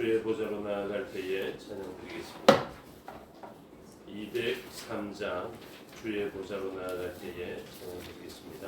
주의 보좌로 나아갈 때에 찬양드리겠습니다. 203장 주의 보좌로 나아갈 때에 찬양드리겠습니다.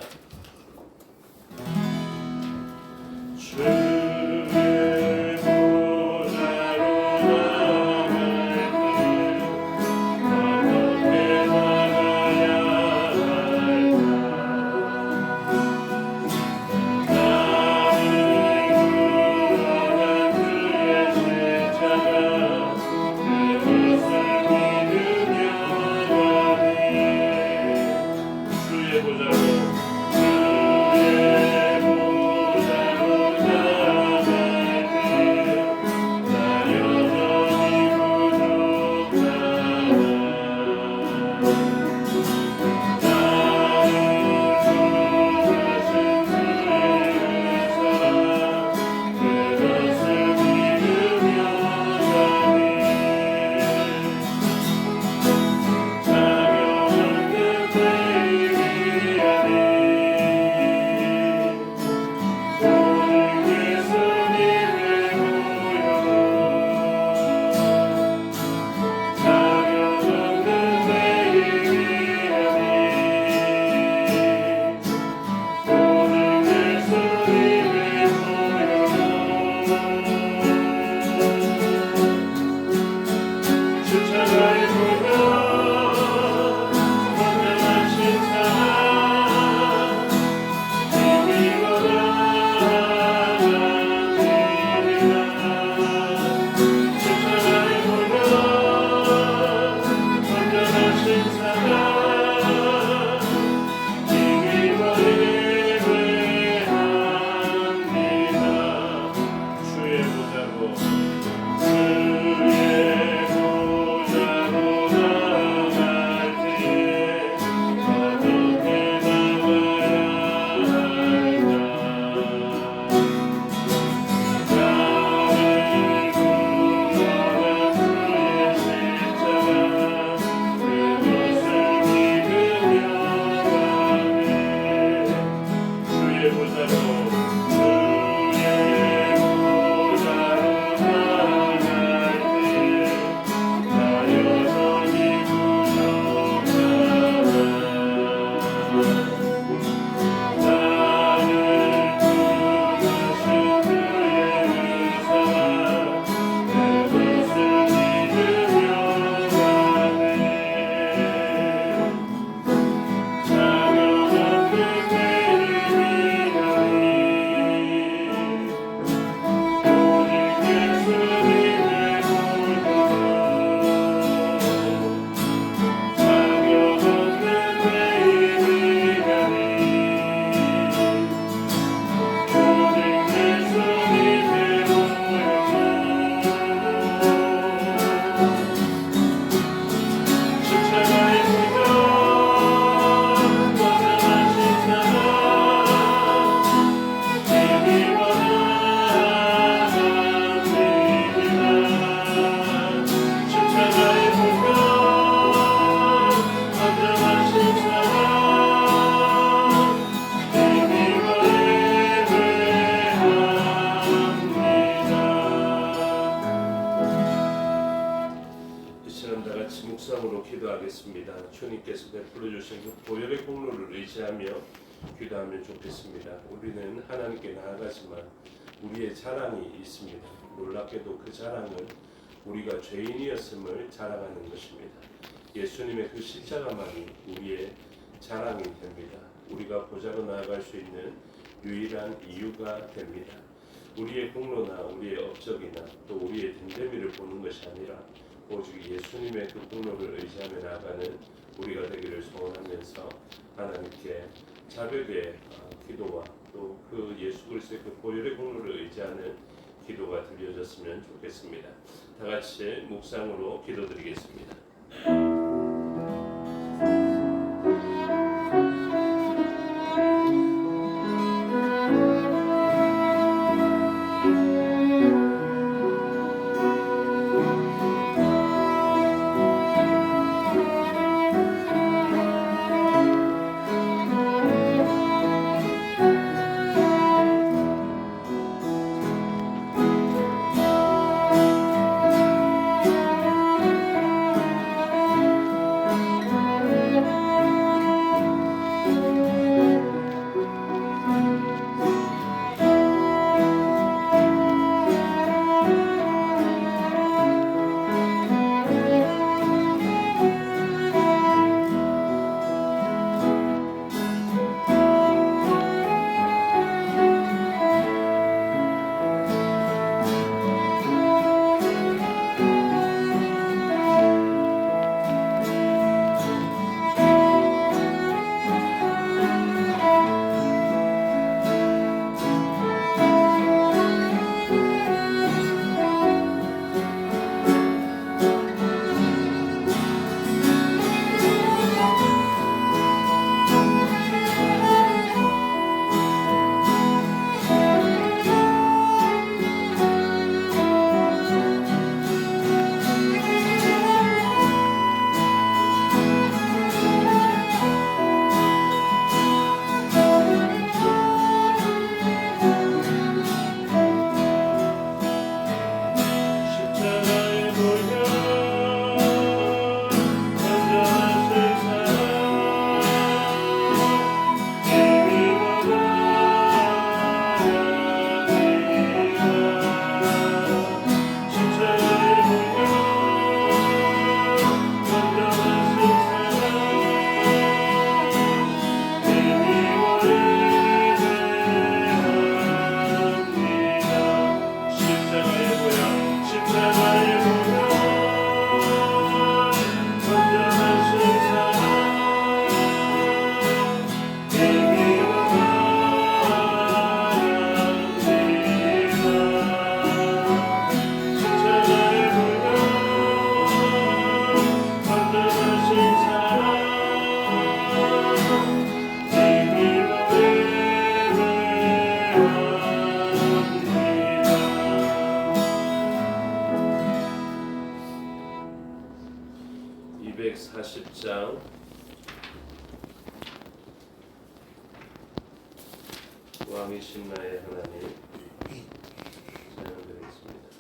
주님께서 베풀어 주신 그 보혈의 공로를 의지하며 기도하면 좋겠습니다. 우리는 하나님께 나아가지만 우리의 자랑이 있습니다. 놀랍게도 그 자랑은 우리가 죄인이었음을 자랑하는 것입니다. 예수님의 그 십자가만이 우리의 자랑이 됩니다. 우리가 보좌로 나아갈 수 있는 유일한 이유가 됩니다. 우리의 공로나 우리의 업적이나 또 우리의 됨됨이를 보는 것이 아니라 오직 예수님의 그 공로를 의지하며 나아가는 우리가 되기를 소원하면서 하나님께 자백의 기도와 또 그 예수 그리스도의 그 보혈의 공로를 의지하는 기도가 들려졌으면 좋겠습니다. 다 같이 묵상으로 기도드리겠습니다. 240장 왕이신 나의 하나님 찬양드리겠습니다.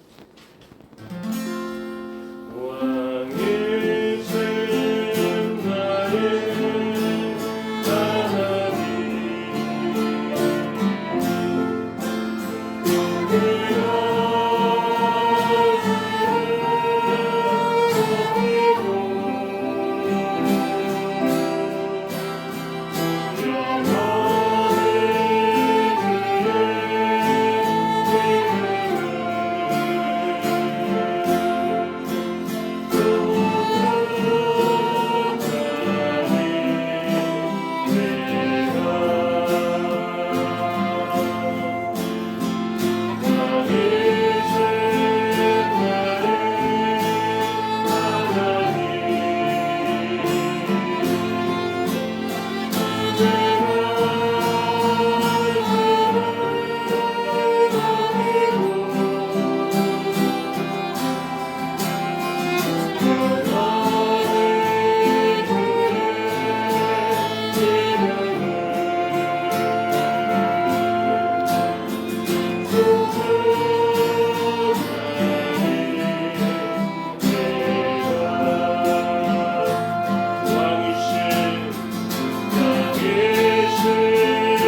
왕이신 나의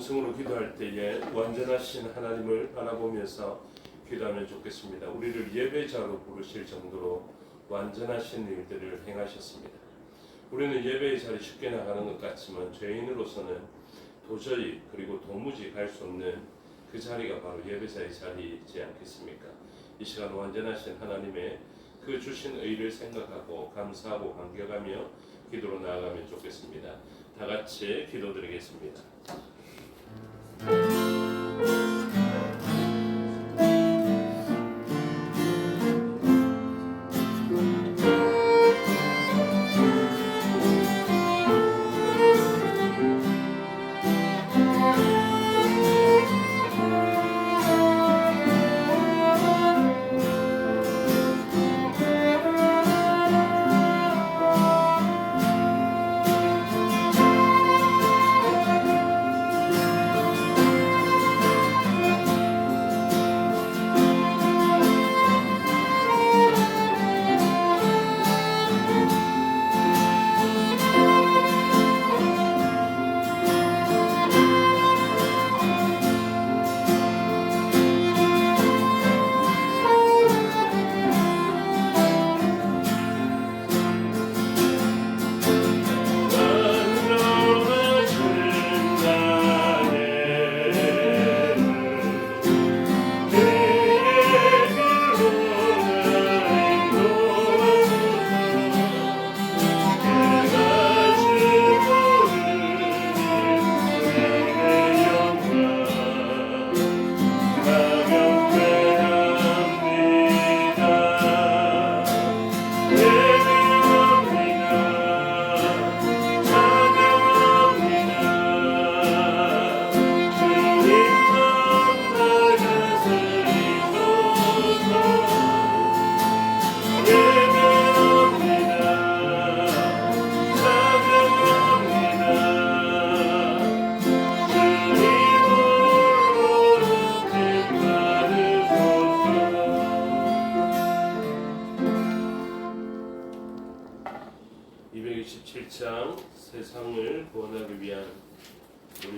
통성으로 기도할 때에 완전하신 하나님을 바라보면서 기도하면 좋겠습니다. 우리를 예배자로 부르실 정도로 완전하신 일들을 행하셨습니다. 우리는 예배의 자리 쉽게 나가는 것 같지만 죄인으로서는 도저히 그리고 도무지 갈 수 없는 그 자리가 바로 예배자의 자리이지 않겠습니까? 이 시간 완전하신 하나님의 그 주신 의를 생각하고 감사하고 감격하며 기도로 나아가면 좋겠습니다. 다 같이 기도드리겠습니다.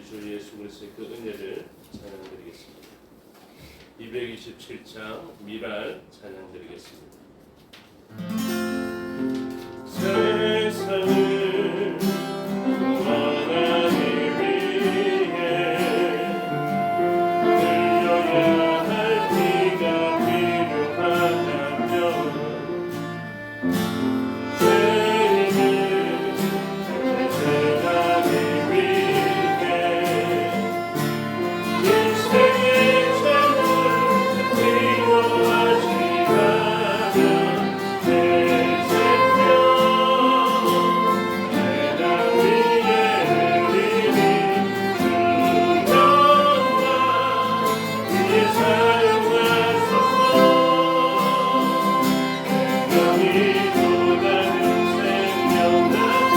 주 예수 그리스도의 그 은혜를 찬양드리겠습니다. 227장 미랄 찬양드리겠습니다. 세상을 구원하기 위해 흘려야 할 피가 필요하다면 죄인을 대체하기 위해 인생의 재물 필요하지라면 내 생명 내가 위에 흘리니 주영광 위에 사용하소서. 생명이 또 다른 생명나고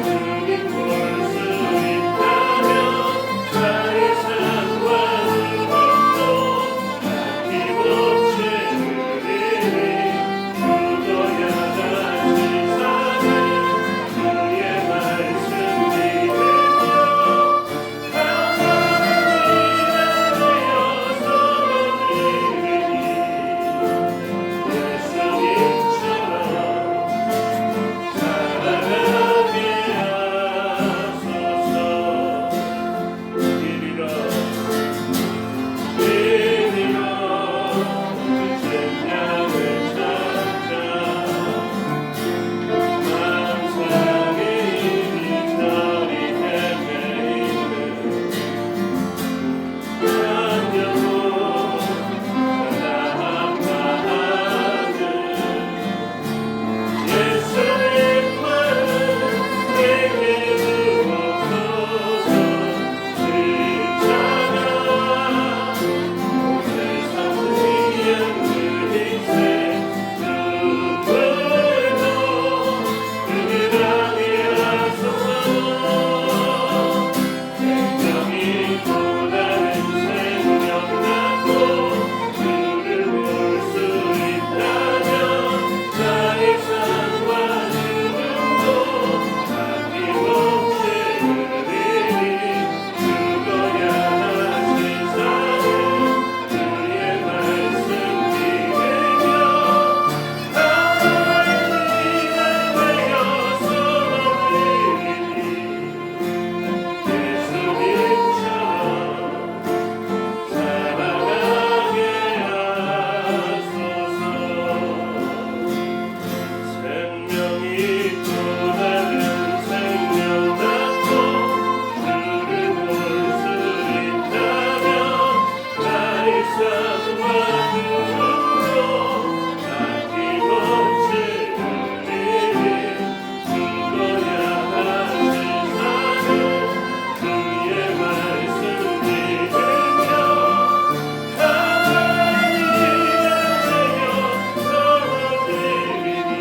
주님 볼 수 있다면 나의 삶과 누구도 아낌없이 누리니 죽어야 다시 사는 주의 말씀 믿으며 하나님을 되어서 누리니 예수님처럼 살아가게 하소서. 이리로 쟁량을 찾자. 망상의 이리저리 헤매이는 안녕호 나아가는 예수님만 내게 주옵소서. 십자가 세상 위에 그리세 눈물도 그리라게 하소서. 생명이 또 다른 생명 낳고 주를 볼 수 있다면 나의 삶과 죽음도 아낌없이 그리니 죽어야 다시 사는 주의 말씀 믿으며 하나님을 되어서 누리니 예수님처럼 살아가게 하소서. 생명이 또 다른 생명 낳고 주를 볼 수 있다면 나의 삶과 죽음도 아낌없이 누리니 죽어야 다시 사는 주의 말씀 믿으며 하나님을 되어서 누리니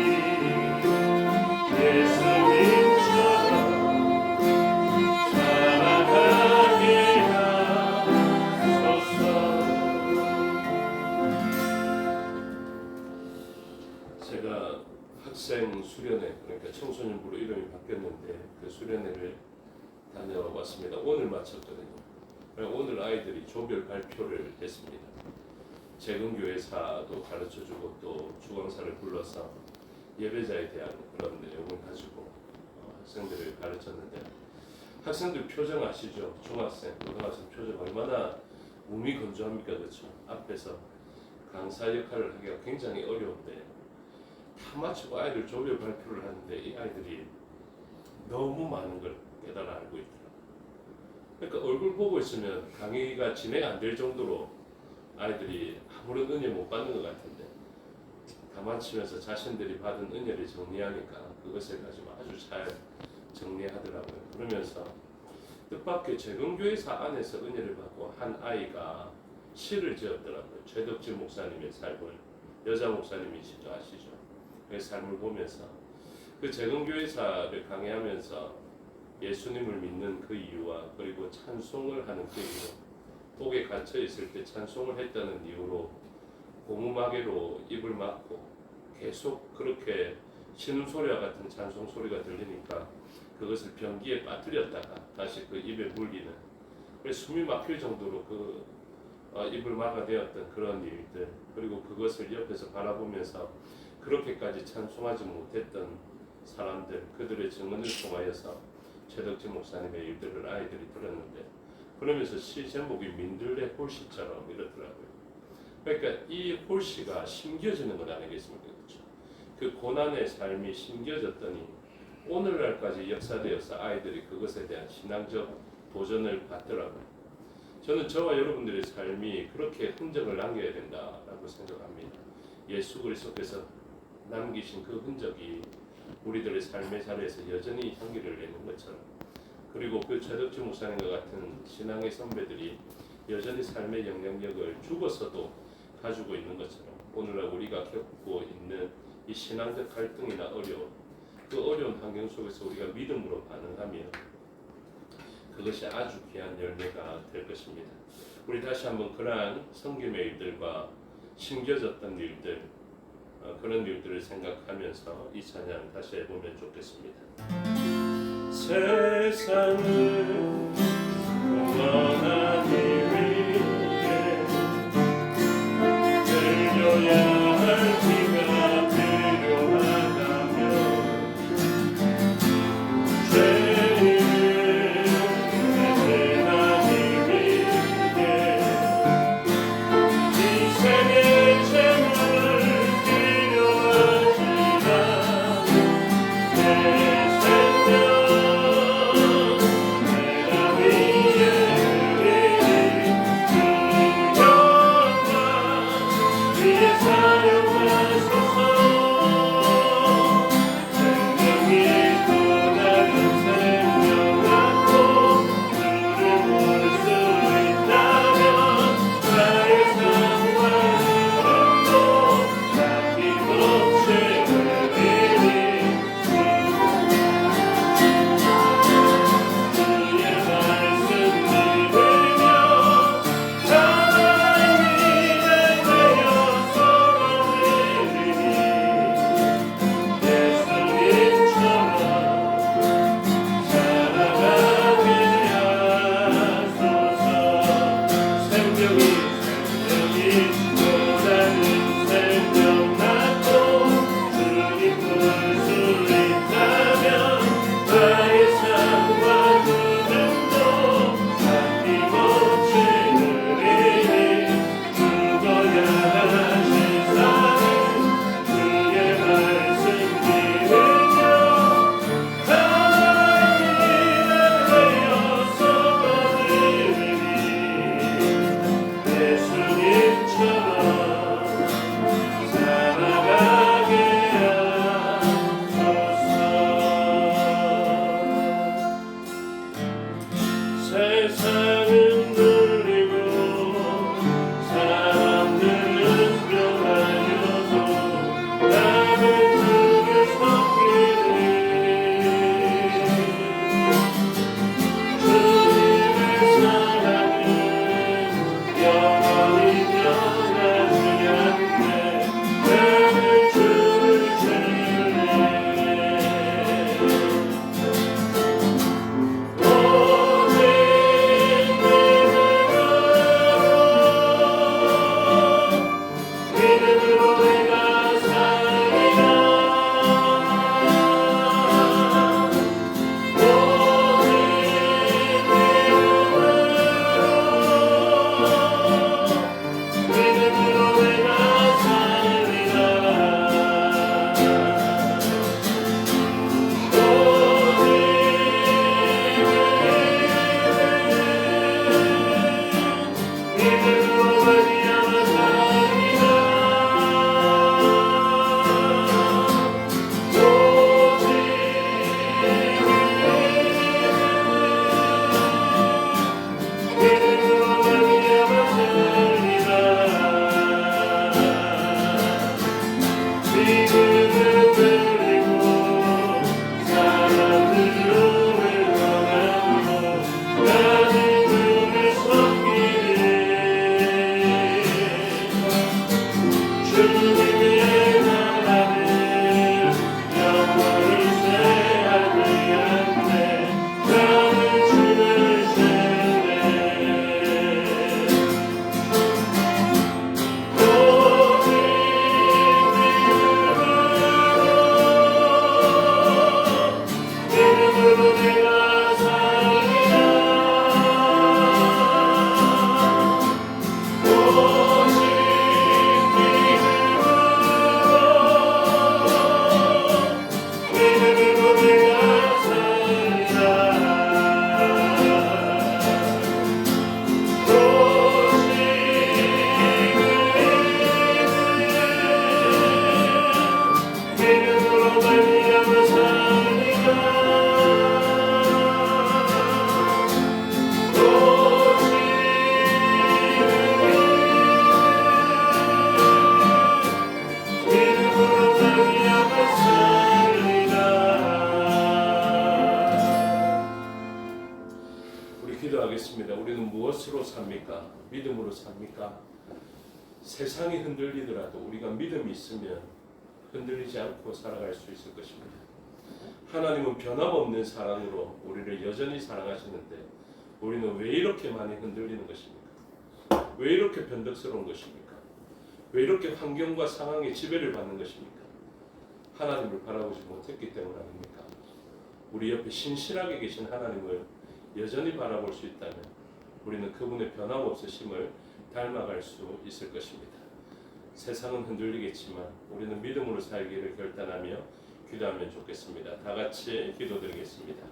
예수님처럼 살아가게 하소서. 제가 학생 수련회, 그러니까 청소년부로 이름이 바뀌었는데 그 수련회를 다녀왔습니다. 오늘 마쳤거든요. 오늘 아이들이 조별 발표를 했습니다. 재건교회사도 가르쳐주고 또 주강사를 불러서 예배자에 대한 그런 내용을 가지고 학생들을 가르쳤는데 학생들 표정 아시죠? 중학생, 고등학생 표정 얼마나 몸이 건조합니까? 그렇죠? 앞에서 강사 역할을 하기가 굉장히 어려운데 다 마치고 아이들 조별 발표를 하는데 이 아이들이 너무 많은 걸 깨달아 알고 있더라고요. 그러니까 얼굴 보고 있으면 강의가 진행 안 될 정도로 아이들이 아무런 은혜 못 받는 것 같은데 다 마치면서 자신들이 받은 은혜를 정리하니까 그것을 가지고 아주 잘 정리하더라고요. 그러면서 뜻밖의 재건교회사 안에서 은혜를 받고 한 아이가 시를 지었더라고요. 최덕진 목사님의 삶을, 여자 목사님이시죠, 아시죠? 그 삶을 보면서 그 재건교회사를 강의하면서 예수님을 믿는 그 이유와 그리고 찬송을 하는 그 이유, 옥에 갇혀 있을 때 찬송을 했다는 이유로 고무마개로 입을 막고 계속 그렇게 신음소리와 같은 찬송 소리가 들리니까 그것을 변기에 빠뜨렸다가 다시 그 입에 물리는, 그래서 숨이 막힐 정도로 입을 막아대었던 그런 일들, 그리고 그것을 옆에서 바라보면서 그렇게까지 찬송하지 못했던 사람들, 그들의 증언을 통하여서 최덕지 목사님의 일들을 아이들이 들었는데, 그러면서 시 제목이 민들레 홀씨처럼 이렇더라고요. 그러니까 이 홀씨가 심겨지는 것 아니겠습니까? 그렇죠? 그 고난의 삶이 심겨졌더니 오늘날까지 역사되어서 아이들이 그것에 대한 신앙적 도전을 받더라고요. 저는 저와 여러분들의 삶이 그렇게 흔적을 남겨야 된다라고 생각합니다. 예수 그리스도께서 남기신 그 흔적이 우리들의 삶의 자리에서 여전히 향기를 내는 것처럼, 그리고 그 최덕지 목사님과 같은 신앙의 선배들이 여전히 삶의 영향력을 죽어서도 가지고 있는 것처럼, 오늘날 우리가 겪고 있는 이 신앙적 갈등이나 어려움, 그 어려운 환경 속에서 우리가 믿음으로 반응하면 그것이 아주 귀한 열매가 될 것입니다. 우리 다시 한번 그러한 성김의 일들과 심겨졌던 일들, 그런 일들을 생각하면서 이 찬양 다시 해보면 좋겠습니다. 세상을 원한 일 위에 들려야 할 기가 필요하다면 죄를 대신하기 위해 인생의 재물 필요하지만 내 생명 예수님처럼 믿음으로 삽니까? 세상이 흔들리더라도 우리가 믿음이 있으면 흔들리지 않고 살아갈 수 있을 것입니다. 하나님은 변함없는 사랑으로 우리를 여전히 사랑하시는데 우리는 왜 이렇게 많이 흔들리는 것입니까? 왜 이렇게 변덕스러운 것입니까? 왜 이렇게 환경과 상황에 지배를 받는 것입니까? 하나님을 바라보지 못했기 때문 아닙니까? 우리 옆에 신실하게 계신 하나님을 여전히 바라볼 수 있다면 우리는 그분의 변함없으심을 닮아갈 수 있을 것입니다. 세상은 흔들리겠지만 우리는 믿음으로 살기를 결단하며 기도하면 좋겠습니다. 다 같이 기도드리겠습니다.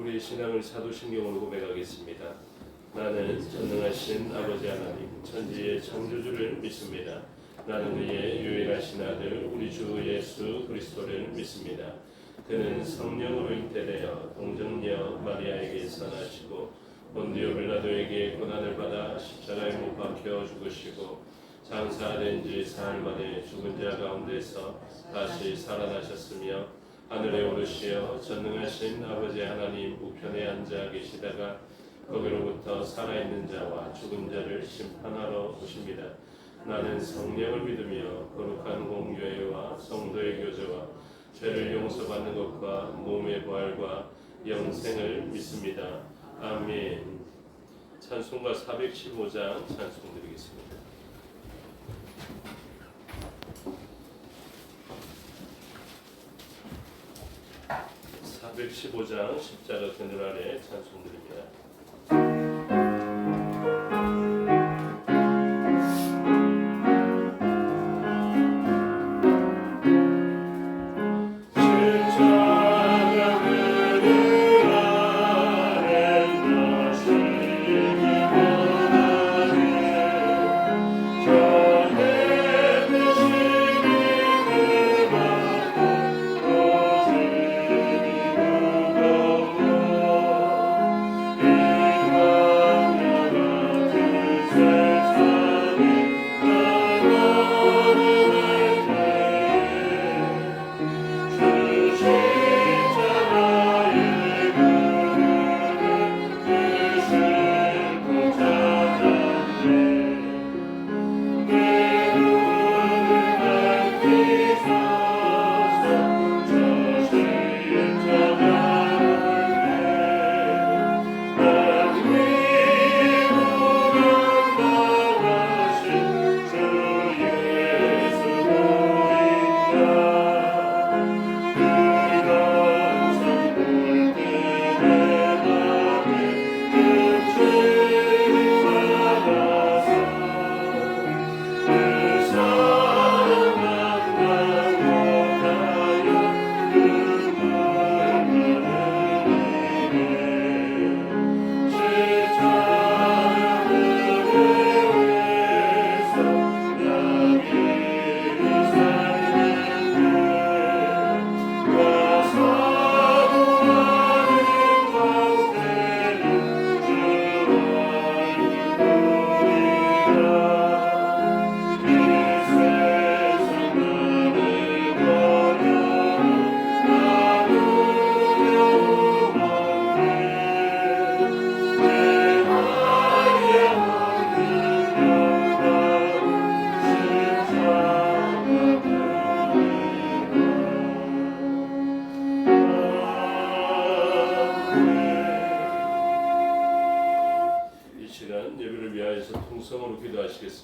우리의 신앙을 사도신경으로 고백하겠습니다. 나는 전능하신 아버지 하나님 천지의 창조주를 믿습니다. 나는 그의 유일하신 아들 우리 주 예수 그리스도를 믿습니다. 그는 성령으로 잉태되어 동정녀 마리아에게서 나시고 본디오 빌라도에게 고난을 받아 십자가에 못 박혀 죽으시고 장사된 지 사흘 만에 죽은 자 가운데서 다시 살아나셨으며 하늘에 오르시어 전능하신 아버지 하나님 우편에 앉아 계시다가 거기로부터 살아있는 자와 죽은 자를 심판하러 오십니다. 나는 성령을 믿으며 거룩한 공교회와 성도의 교제와 죄를 용서받는 것과 몸의 부활과 영생을 믿습니다. 아멘. 찬송가 415장 찬송드리겠습니다. 415장 십자가 그늘 아래 찬송드립니다.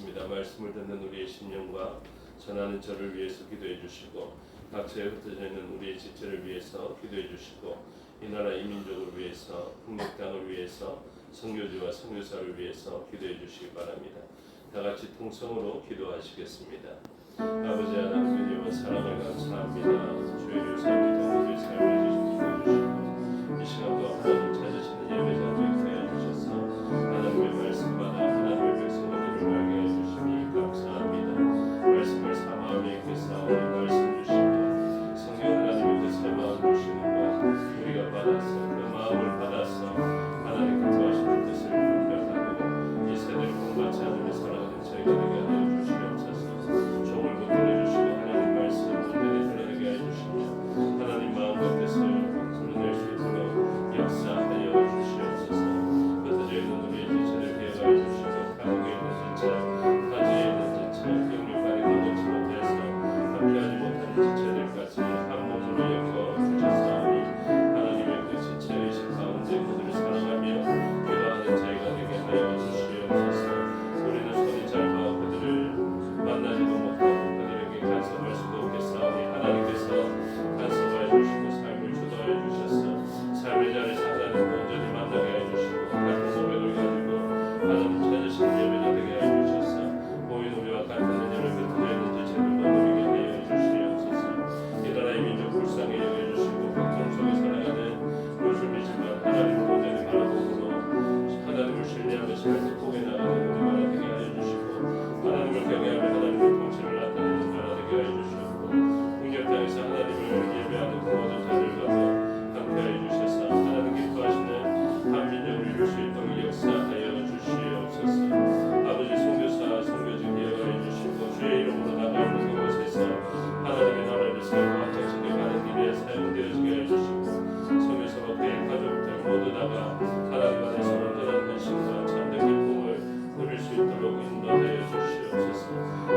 기도하겠습니다. 말씀을 듣는 우리의 심령과 전하는 저를 위해서 기도해 주시고 각처에 흩어져 있는 우리의 지체를 위해서 기도해 주시고 이 나라 이 민족을 위해서 북녘 땅을 위해서 선교지와 선교사를 위해서 기도해 주시기 바랍니다. 다 같이 통성으로 기도하시겠습니다. 아버지 하나님의 사랑을 감사합니다. 주의 유산이 우리의 삶을 주시고 이 시간도 하나님 찾으시는 예배자들 되어 주셔서 하나님의 말씀 받아 하나님의 백성들을 알게 해주시니 감사합니다. 말씀을 사마음에 있게 싸우니 말씀 주시며 성령 하나님의 그 새 마음 주시는 것 우리가 받아서 그 마음을 받아서 하나님께 더하시는 뜻을 분별하고 이 세대를 본받지 않으며 살아가는 저희들에게 하여 주시옵소서. 종을 붙들어 주시고 하나님 말씀 온전히 드러내게 하여 주시며 하나님 마음 밖에서 드러낼 수 있도록 역사하여 주시옵소서. 흩어져 있는 우리의 지체를 개혁하여 주시고 감옥에 있는 지체, 타지에 있는 지체, 영육간에 가보지 못해서 함께하지 못하는 지체들까지 한 몸으로 엮어 주셨사오니 하나님의 그 지체 의식 가운데 그들을 사랑하며 기도하는 저희가 되게 하여 주시옵소서. 우리는 손이 짧아 그들을 만나지도 못하고 그들에게 간섭할 수도 없겠사오니 하나님께서 간섭하여 주시고 삶을 주도하여 주셔서 삶의 자리에서 하나님 온전히 만나게 해 주시고 같은 고백을 가지고 하나님 찾으시는 예배자 되게 해 주셔서 모인 우리와 같은 은혜를 흩어져 있는 지체들도 누리게 하여 주시옵소서. 이 나라의 민족 불쌍히 여겨주시고 고통 속에 살아가는 요즘이지만 하나님을 온전히 바라보므로 하나님을 신뢰하며 삶을 포개 나가는 우리가 되게 하여 주시고 하나님을 경외하며 하나님의 통치를 나타내는 자가 되게 하여 주시옵고 풍년 땅에서 하나님을 예배하는 모든 자들과도 함께하여 주셔서 하나님 기뻐하시는 한민족을 이룰 수 있도록 역사하여 주시옵소서. 아버지 선교사 선교지 기억하여 주시고 주의 이름으로 나가는 그곳에서 하나님의 나라를 세우고 앞장서게 가는 길에 사용되어지게 해주시고 선교사 밖에 가족들 모두 다가 하나님 안에서 온전한 헌신과 참된 기쁨을 누릴 수 있도록 인도하여 주시옵소서.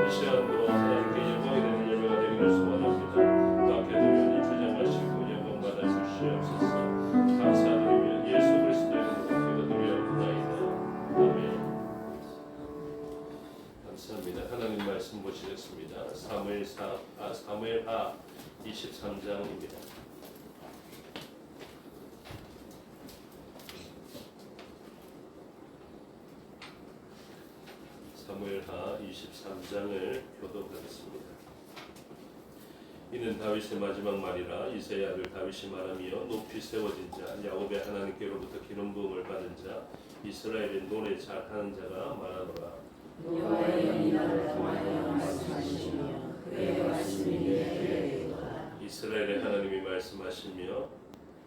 이 시간도 하나님께 영광이 되는 예배가 되기를 소원합니다. 맡겨두려니 주장하시고 영광 받아 주시옵소서. 감사드리며 예수 그리스도의 이름으로 기도드리옵나이다. 아멘. 감사합니다. 하나님 말씀 보시겠습니다. 사무엘하 23장입니다. 사무엘하 23장을 교독하겠습니다. 이는 다윗의 마지막 말이라. 이새의 아들 다윗이 말하며 높이 세워진 자 야곱의 하나님께로부터 기름 부음을 받은 자 이스라엘의 노래 잘하는 자가 말하노라. 여호와의 영이 나를 통하여 말씀하시며 그의 말씀이 내게 이르도다. 이스라엘의 하나님이 말씀하시며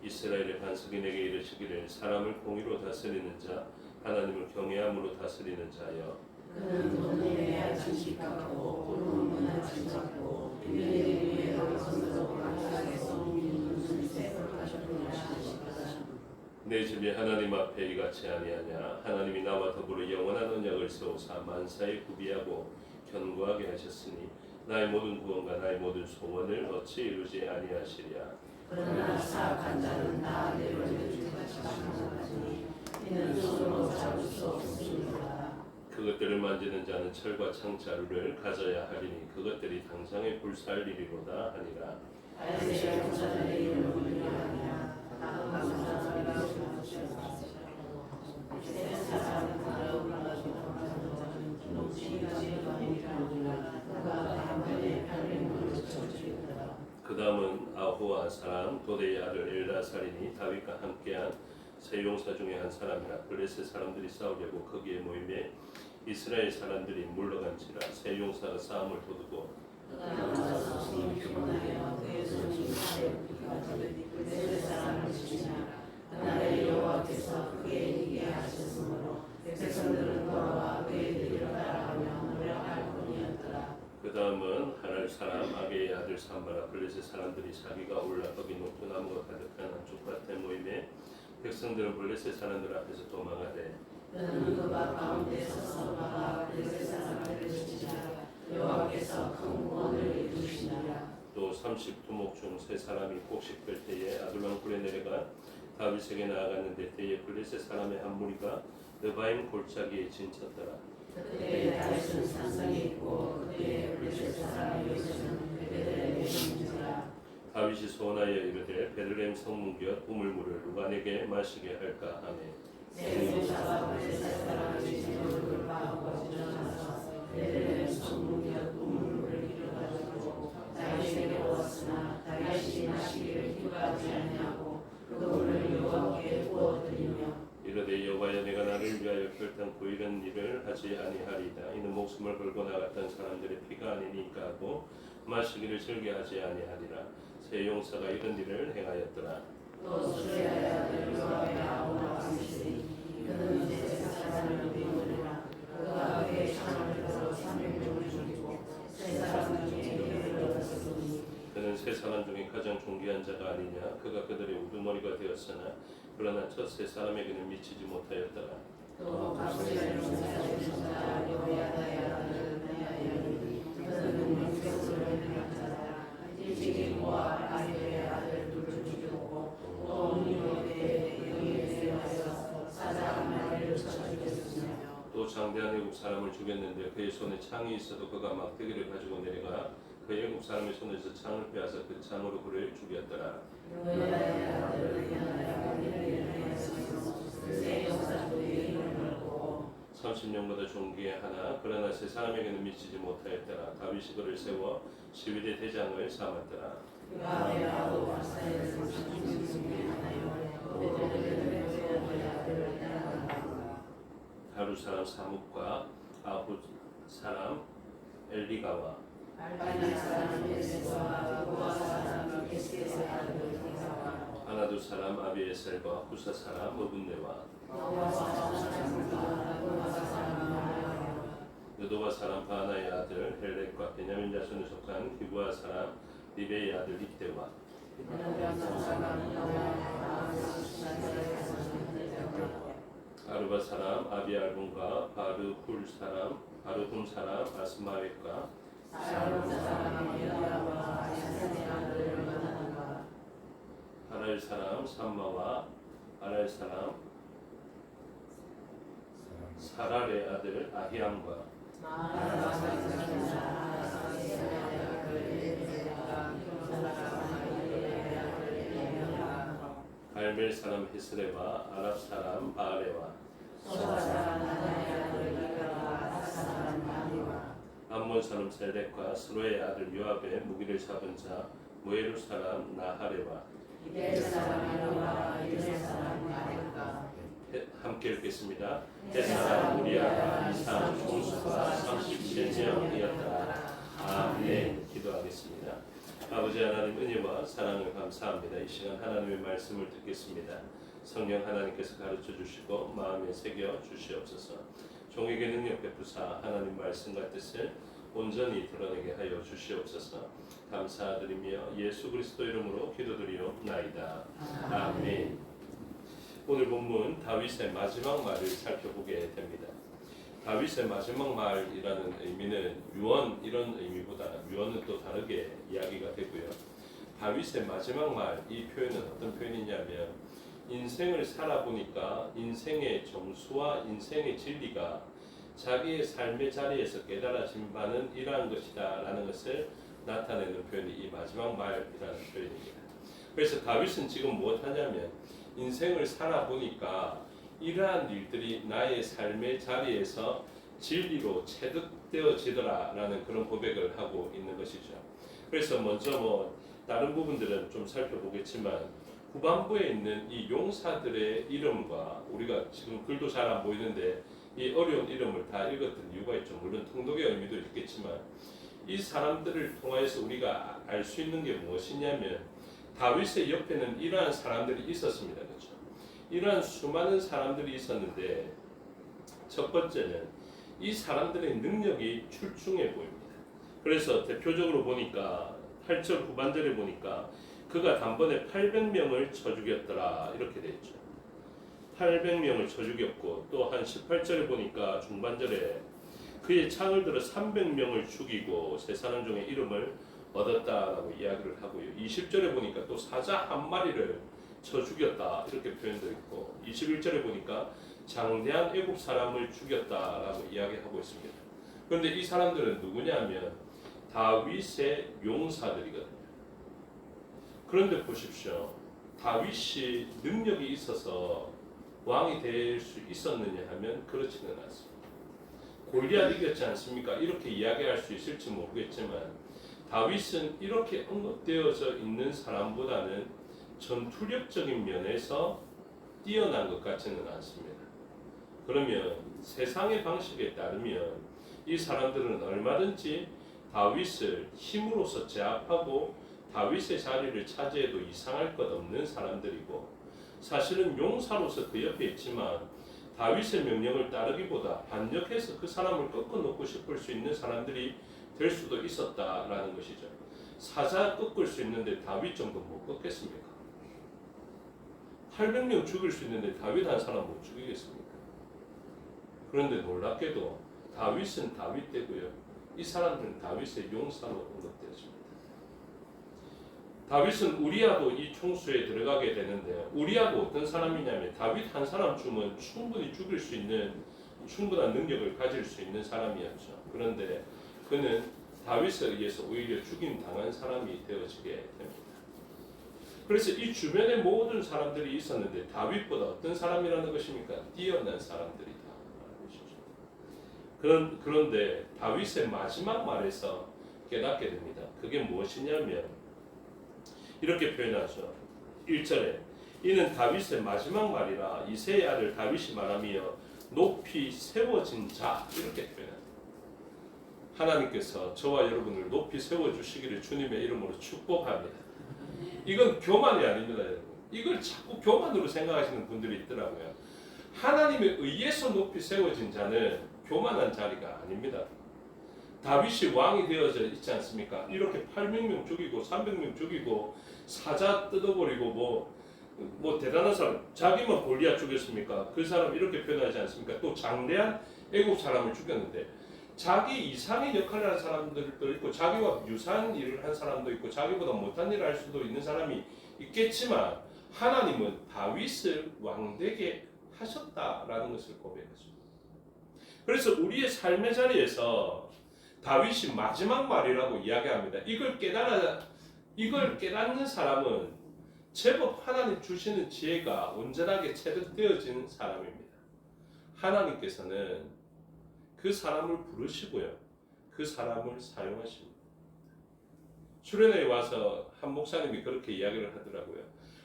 이스라엘의 반석이 내게 이르시기를 사람을 공의로 다스리는 자 하나님을 경외함으로 다스리는 자여 그는 돈에 아침 집값고 구름은 아침 잡고 비밀의 위에 강성으로 강하게서 무슨 색을 하셨느냐 하시거든. 내 집이 하나님 앞에 이같이 아니하냐. 하나님이 나와 더불어 영원한 언약을 세우사 만사에 구비하고 견고하게 하셨으니 나의 모든 구원과 나의 모든 소원을 어찌 이루지 아니하시랴. 그러나 사악한 자는 다 내버려질 것이라 하니 이는 손으로 잡을 수 없습니다. 그것들을 만지는 자는 철과 창자루를 가져야 하리니 그것들이 당장에 불살리리로다 하니라. 알레시아 용사들의 이름을 위하여 나는 감사를 주시옵소서. 이제 사람은 나를 불러주고 높이가 지어가니까 그가 다음에 팔림을 쳐주리라. 그 다음은 아호와 사람 도대의 아들 엘다살이니 다윗과 함께한 세 용사 중에 한 사람이라. 블레셋 사람들이 싸우려고 거기에 모임에 이스라엘 사람들이 물러간지라. 세 용사가 싸움을 도두고 그가 나와서 손을 피곤하여 그의 손이 칼에 그 사람을 치시나 그날의 여호와께서 그에게 이기게 하셨으므로 백성들은 돌아와 그의 길을 따라가며 노력할 뿐이었더라. 그 다음은 하날 사람 아게의 아들 산바라. 블레셋 사람들이 자기가 올라 거기 높은 나무가 가득한 한쪽 밭에 모임에 백성들은 블레셋 사람들 앞에서 도망하되 그는 그 밭 가운데 서서 막아 블레셋 사람들을 치시자 여호와께서 큰 구원을 이루시니라. 또 30두목 중 세 사람이 곡식 뺄 때에 아둘람 굴에 내려가 다윗에게 나아갔는데 때에 블레셋 사람의 한 무리가 느바임 골짜기에 진쳤더라. 그때에 다윗은 산성이 있고 그때에 블레셋 사람 요셉은 베들레헴에 있는지라. 다윗이 소원하여 이르되 베들레헴 성문 곁 우물물을 누가 내게 마시게 할까 하매 세우사가 블레셋 사람의 진노를 받고 일어나서 베들레헴 성문 곁 우물물을 이루어가지고 다윗에게 부었으나 다윗이 마시기를 기뻐하지 아니하고 그 물을 여호와께 부어드리며 이르되 여호와여 내가 나를 위하여 결단코 이런 일을 하지 아니하리이다. 이는 목숨을 걸고 나갔던 사람들의 피가 아니니까 하고 마시기를 즐겨하지 아니하리라. 세 용사가 이런 일을 행하였더라. 또 수레아의 아들 요압의 아우가 감시되니 그는 이제 사람을 비우리라. 그가 그의 창을 들어 300명을 죽이고 세 사람 중에 이름을 얻었으니 그는 세 사람 중에 가장 존귀한 자가 아니냐. 그가 그들의 우두머리가 되었으나 그러나 첫 세 사람에게는 미치지 못하였더라. 또 감시의 용사의 손자 요야다의 아들 베냐야니 그는 명령으로 행한 자라. 일찍이 모압 아히의 아들 둘을 죽였고 또 니누의 영예에 대하여 사자 한 마리를 쳐 죽였으며 또 장대한 애국 사람을 죽였는데 그의 손에 창이 있어도 그가 막대기를 가지고 내려가 그 애국 사람의 손에서 창을 빼앗아 그 창으로 그를 죽였더라. 요야다의 아들 베냐야가 이를 행하였으며 세 용사들이 이름을 보고 30년보다 존귀의 하나 그러나 세 사람에게는 미치지 못하였더라. 다윗이 그를 세워 시위대 대장을 삼았더라. 그가 베라도 박사의 30명 중에 하나요. 베들레헴의 아들을 낳았다. 하루 사람 사뭇과 아후 사람 엘리가와 알바니 사람 예세와 고아 사람 게스의 아들 기사와 아나두 사람 아비에셀과 후사 사람 어분네와 노아 사람 느도와 사람 바나의 아들 헬렉과 베냐민 자손에 속한 기브아 사람 리베의 아들 닉대와 아르바 사람 아비알본과 바르훌 사람 바르훔 사람 아스마웻과 하랄 사람 삼마와 아랄 사람 사랄의 아들 아히암과 갈멜 사람 헤스레와 아랍 사람 바알레와 암몬 사람 셀렉과 스로의 아들 요압의 무기를 잡은 자 모에루 사람 나하레와 함께 읽겠습니다. 햇사람 우리아가 이상 총수가 37명이었다. 아멘. 기도하겠습니다. 아버지 하나님 은혜와 사랑을 감사합니다. 이 시간 하나님의 말씀을 듣겠습니다. 성령 하나님께서 가르쳐 주시고 마음에 새겨 주시옵소서. 종에게 능력 베푸사 하나님 말씀과 뜻을 온전히 드러내게 하여 주시옵소서. 감사드리며 예수 그리스도 이름으로 기도드리옵나이다. 아멘. 오늘 본문 다윗의 마지막 말을 살펴보게 됩니다. 다윗의 마지막 말이라는 의미는 유언 이런 의미보다 유언은 또 다르게 이야기가 되고요. 다윗의 마지막 말 이 표현은 어떤 표현이냐면 인생을 살아보니까 인생의 정수와 인생의 진리가 자기의 삶의 자리에서 깨달아진 바는 이러한 것이다 라는 것을 나타내는 표현이 이 마지막 말이라는 표현입니다. 그래서 다윗은 지금 무엇하냐면 인생을 살아보니까 이러한 일들이 나의 삶의 자리에서 진리로 체득되어지더라 라는 그런 고백을 하고 있는 것이죠. 그래서 먼저 다른 부분들은 좀 살펴보겠지만 후반부에 있는 이 용사들의 이름과 우리가 지금 글도 잘 안 보이는데 이 어려운 이름을 다 읽었던 이유가 있죠. 물론 통독의 의미도 있겠지만 이 사람들을 통해서 우리가 알 수 있는 게 무엇이냐면 다윗의 옆에는 이러한 사람들이 있었습니다. 그렇죠? 이러한 수많은 사람들이 있었는데 첫 번째는 이 사람들의 능력이 출중해 보입니다. 그래서 대표적으로 보니까 8절 후반절에 보니까 그가 단번에 800명을 쳐 죽였더라 이렇게 되어 있죠. 800명을 쳐 죽였고 또 한 18절에 보니까 중반절에 그의 창을 들어 300명을 죽이고 세 사람 중에 이름을 얻었다라고 이야기를 하고요. 20절에 보니까 또 사자 한 마리를 쳐 죽였다 이렇게 표현되어 있고 21절에 보니까 장대한 애국 사람을 죽였다라고 이야기하고 있습니다. 그런데 이 사람들은 누구냐면 다윗의 용사들이거든요. 그런데 보십시오. 다윗이 능력이 있어서 왕이 될 수 있었느냐 하면 그렇지는 않습니다. 골리앗 이겼지 않습니까? 이렇게 이야기할 수 있을지 모르겠지만 다윗은 이렇게 언급되어져 있는 사람보다는 전투력적인 면에서 뛰어난 것 같지는 않습니다. 그러면 세상의 방식에 따르면 이 사람들은 얼마든지 다윗을 힘으로서 제압하고 다윗의 자리를 차지해도 이상할 것 없는 사람들이고, 사실은 용사로서 그 옆에 있지만 다윗의 명령을 따르기보다 반역해서 그 사람을 꺾어놓고 싶을 수 있는 사람들이 될 수도 있었다라는 것이죠. 사자 꺾을 수 있는데 다윗 정도 못 꺾겠습니까? 800명 죽일 수 있는데 다윗 한 사람 못 죽이겠습니까? 그런데 놀랍게도 다윗은 다윗되고요, 이 사람들은 다윗의 용사로 언급되어집니다. 다윗은 우리아도 이 총수에 들어가게 되는데, 우리아도 어떤 사람이냐면 다윗 한 사람쯤은 충분히 죽일 수 있는 충분한 능력을 가질 수 있는 사람이었죠. 그런데 그는 다윗에 의해서 오히려 죽임당한 사람이 되어지게 됩니다. 그래서 이 주변의 모든 사람들이 있었는데 다윗보다 어떤 사람이라는 것입니까? 뛰어난 사람들이다. 그런데 다윗의 마지막 말에서 깨닫게 됩니다. 그게 무엇이냐면 이렇게 표현하죠. 1절에 이는 다윗의 마지막 말이라 이새의 아들 다윗이 말하며 높이 세워진 자, 이렇게 표현합니다. 하나님께서 저와 여러분을 높이 세워주시기를 주님의 이름으로 축복합니다. 이건 교만이 아닙니다, 여러분. 이걸 자꾸 교만으로 생각하시는 분들이 있더라고요. 하나님에 의해서 높이 세워진 자는 교만한 자리가 아닙니다. 다윗이 왕이 되어져 있지 않습니까? 이렇게 800명 죽이고 300명 죽이고 사자 뜯어버리고 뭐 대단한 사람, 자기만 골리앗 죽였습니까? 그 사람 이렇게 표현하지 않습니까? 또 장대한 애국 사람을 죽였는데 자기 이상의 역할을 한 사람들도 있고 자기와 유사한 일을 한 사람도 있고 자기보다 못한 일을 할 수도 있는 사람이 있겠지만 하나님은 다윗을 왕되게 하셨다라는 것을 고백했습니다. 그래서 우리의 삶의 자리에서 다윗이 마지막 말이라고 이야기합니다. 이걸 깨닫는 사람은 제법 하나님 주시는 지혜가 온전하게 체득되어지는 사람입니다. 하나님께서는 그 사람을 부르시고요, 그 사람을 사용하십니다. 수련회에 와서 한 목사님이 그렇게 이야기를 하더라고요.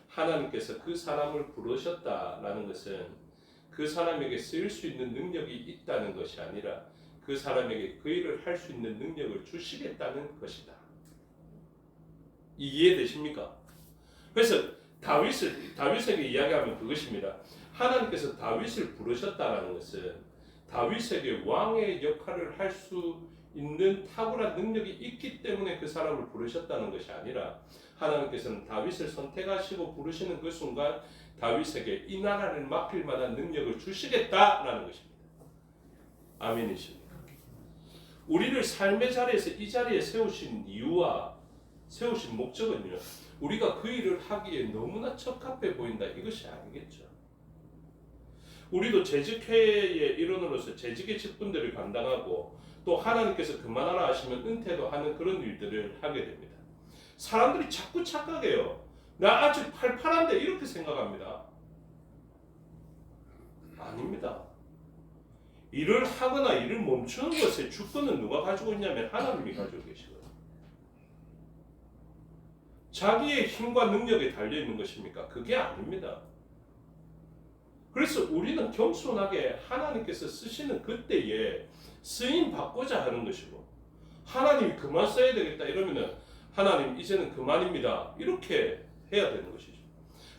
하나님께서 그 사람을 부르셨다라는 것은 그 사람에게 쓰일 수 있는 능력이 있다는 것이 아니라 그 사람에게 그 일을 할 수 있는 능력을 주시겠다는 것이다. 이해되십니까? 그래서 다윗에게 이야기하면 그것입니다. 하나님께서 다윗을 부르셨다는 것은 다윗에게 왕의 역할을 할 수 있는 탁월한 능력이 있기 때문에 그 사람을 부르셨다는 것이 아니라 하나님께서는 다윗을 선택하시고 부르시는 그 순간 다윗에게 이 나라를 맡길 만한 능력을 주시겠다라는 것입니다. 아멘이십니까? 우리를 삶의 자리에서 이 자리에 세우신 이유와 세우신 목적은요, 우리가 그 일을 하기에 너무나 적합해 보인다, 이것이 아니겠죠. 우리도 재직회의 일원으로서 재직의 직분들을 감당하고 또 하나님께서 그만하라 하시면 은퇴도 하는 그런 일들을 하게 됩니다. 사람들이 자꾸 착각해요. 나 아직 팔팔한데 이렇게 생각합니다. 아닙니다. 일을 하거나 일을 멈추는 것의 주권은 누가 가지고 있냐면 하나님이 가지고 계시거든요. 자기의 힘과 능력에 달려있는 것입니까? 그게 아닙니다. 그래서 우리는 겸손하게 하나님께서 쓰시는 그때에 쓰임 받고자 하는 것이고, 하나님이 그만 써야 되겠다 이러면은 하나님 이제는 그만입니다 이렇게 해야 되는 것이죠.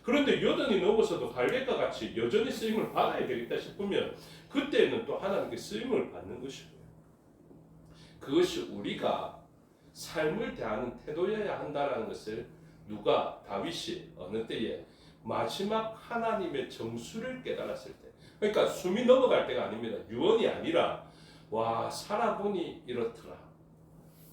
그런데 여든이 넘어서도 갈렙과 같이 여전히 쓰임을 받아야 되겠다 싶으면 그때는 또 하나님께 쓰임을 받는 것이고요. 그것이 우리가 삶을 대하는 태도여야 한다는 것을 누가 다윗이 어느 때에 마지막 하나님의 정수를 깨달았을 때, 그러니까 숨이 넘어갈 때가 아닙니다. 유언이 아니라 와 살아보니 이렇더라.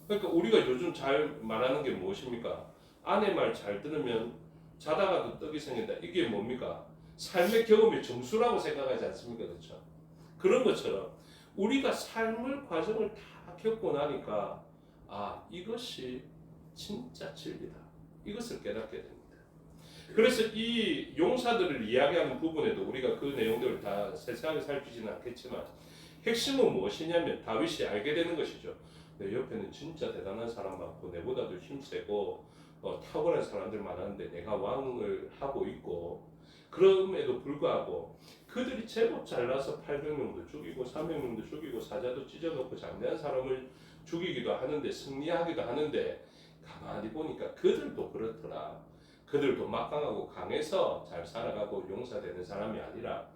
그러니까 우리가 요즘 잘 말하는 게 무엇입니까? 아내 말 잘 들으면 자다가도 떡이 생긴다. 이게 뭡니까? 삶의 경험의 점수라고 생각하지 않습니까? 그렇죠? 그런 것처럼 우리가 삶의 과정을 다 겪고 나니까 이것이 진짜 진리다. 이것을 깨닫게 됩니다. 그래서 이 용사들을 이야기하는 부분에도 우리가 그 내용들을 다 세세하게 살피지는 않겠지만 핵심은 무엇이냐면 다윗이 알게 되는 것이죠. 내 옆에는 진짜 대단한 사람 많고 내보다도 힘세고 탁월한 사람들 많았는데 내가 왕을 하고 있고 그럼에도 불구하고 그들이 제법 잘나서 800명도 죽이고 300명도 죽이고 사자도 찢어놓고 장대한 사람을 죽이기도 하는데 승리하기도 하는데 가만히 보니까 그들도 그렇더라. 그들도 막강하고 강해서 잘 살아가고 용사되는 사람이 아니라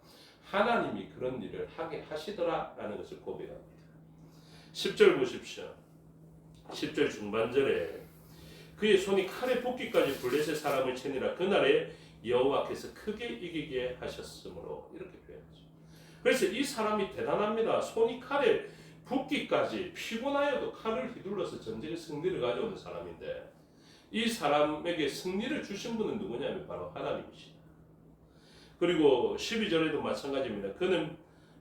하나님이 그런 일을 하게 하시더라라는 것을 고백합니다. 10절 보십시오. 10절 중반절에 그의 손이 칼에 붓기까지 블레셋 사람을 치니라 그날에 여호와께서 크게 이기게 하셨으므로 이렇게 표현하죠. 그래서 이 사람이 대단합니다. 손이 칼에 붓기까지 피곤하여도 칼을 휘둘러서 전쟁의 승리를 가져오는 사람인데 이 사람에게 승리를 주신 분은 누구냐면 바로 하나님이시다. 그리고 12절에도 마찬가지입니다. 그는